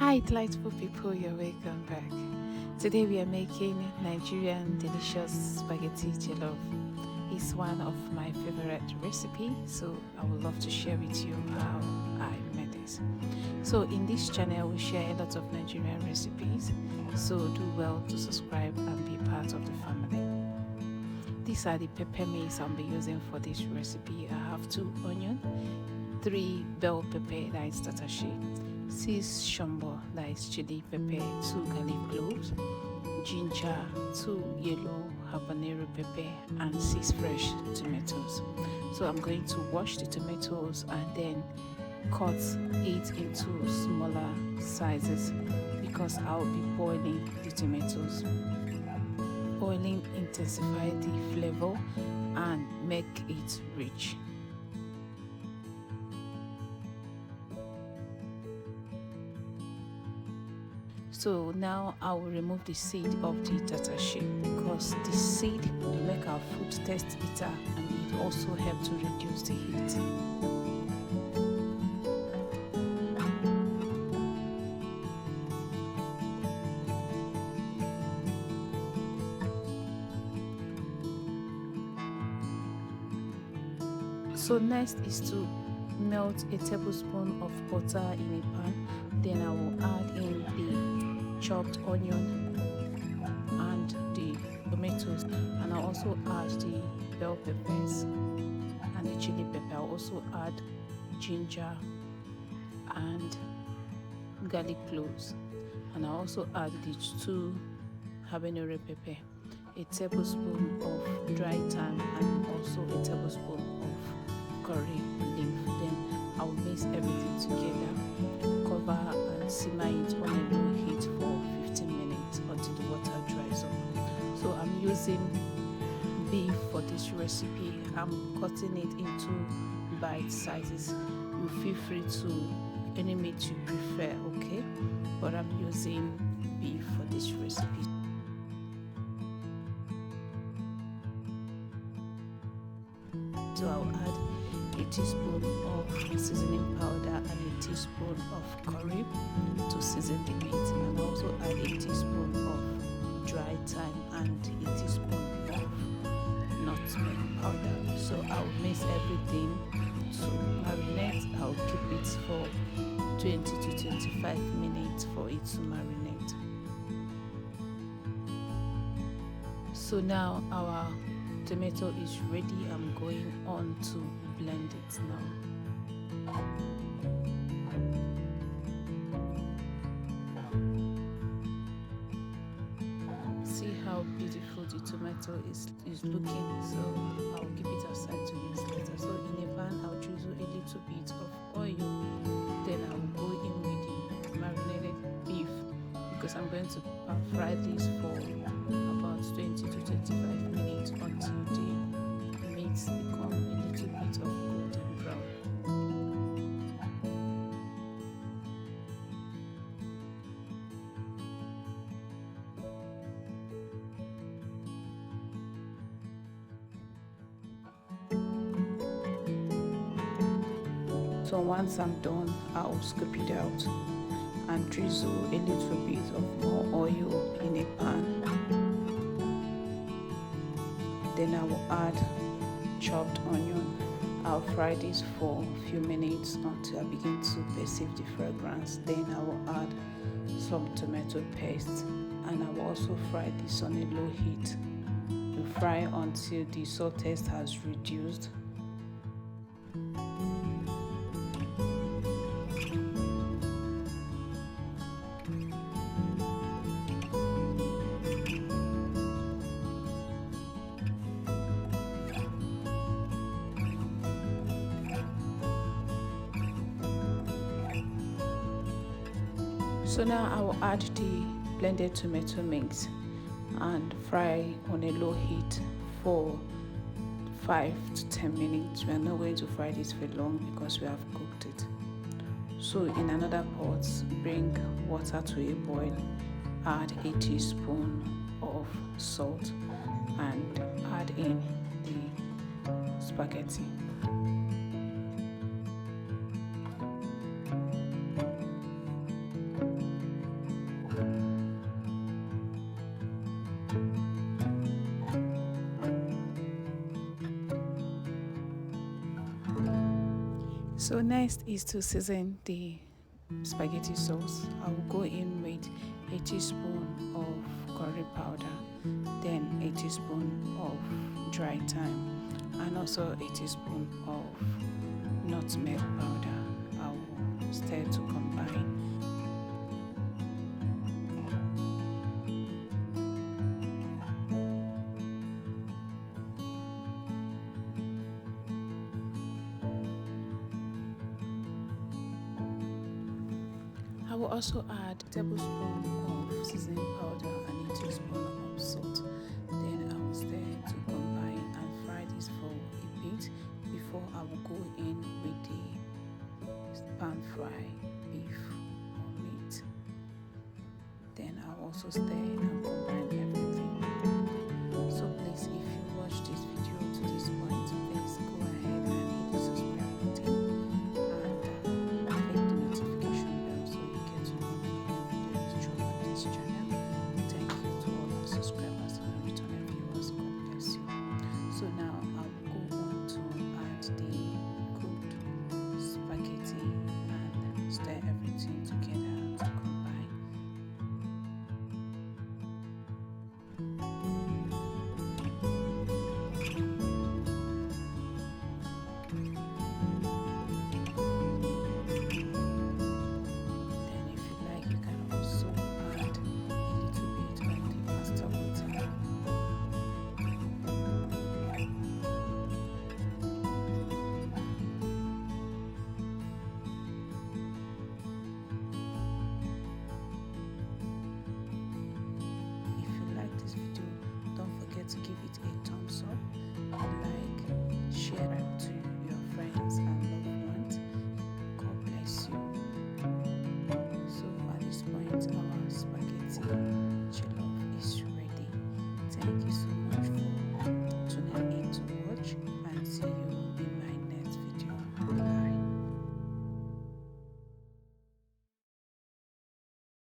Hi, delightful people, you're welcome back. Today we are making Nigerian delicious spaghetti jollof. It's one of my favorite recipes, so I would love to share with you how I made this. So in this channel we share a lot of Nigerian recipes, so do well to subscribe and be part of the family. These are the pepper mix I'll be using for this recipe. I have 2 onions, 3 bell pepper, that is tatashe, 6 shombo, that is chili pepper, 2 garlic cloves, ginger, 2 yellow habanero pepper, and 6 fresh tomatoes. So I'm going to wash the tomatoes and then cut it into smaller sizes because I'll be boiling the tomatoes. Boiling intensify the flavor and make it rich. So now I will remove the seed of the tatashe because the seed will make our food taste bitter and it also helps to reduce the heat. So next is to melt a tablespoon of butter in a pan. Then I will add in the chopped onion and the tomatoes, and I'll also add the bell peppers and the chili pepper. I'll also add ginger and garlic cloves, and I'll also add the 2 habanero pepper, a tablespoon of dry thyme, and also a tablespoon of curry leaf. Then I'll mix everything together, cover and simmer it on a low heat for 15 minutes until the water dries up. So I'm using beef for this recipe. I'm cutting it into bite sizes. You feel free to any meat you prefer, okay? But I'm using beef for this recipe. So I'll add a teaspoon of seasoning powder and a teaspoon of curry to season the meat, and also add a teaspoon of dry thyme and a teaspoon of nutmeg powder. So I'll mix everything to marinate. I'll keep it for 20 to 25 minutes for it to marinate. So now our tomato is ready. I'm going on to blend it now. See how beautiful the tomato is looking. So I'll keep it aside to use later. So in a pan I'll drizzle a little bit of oil, then I will go in with the marinated beef because I'm going to fry this for about 20 to 25 minutes until the meat become a little bit of golden brown. So once I'm done, I'll scoop it out and drizzle a little bit of more oil in a pan. Then I will add chopped onion. I'll fry this for a few minutes until I begin to perceive the fragrance. Then I will add some tomato paste, and I will also fry this on a low heat. You fry until the salt taste has reduced. So now I will add the blended tomato mix and fry on a low heat for 5 to 10 minutes. We are not going to fry this for long because we have cooked it. So in another pot, bring water to a boil, add a teaspoon of salt and add in the spaghetti. So next is to season the spaghetti sauce. I will go in with a teaspoon of curry powder, then a teaspoon of dry thyme, and also a teaspoon of nutmeg powder. I will stir to combine. I will also add a tablespoon of seasoning powder and a teaspoon of salt. Then I will stir to combine and fry this for a bit before I will go in with the pan fry beef or meat. Then I will also stir and combine everything. So please, if you watch this video to this point, please go ahead and hit the subscribe button and click the notification bell so you get to know when new videos drop on this channel.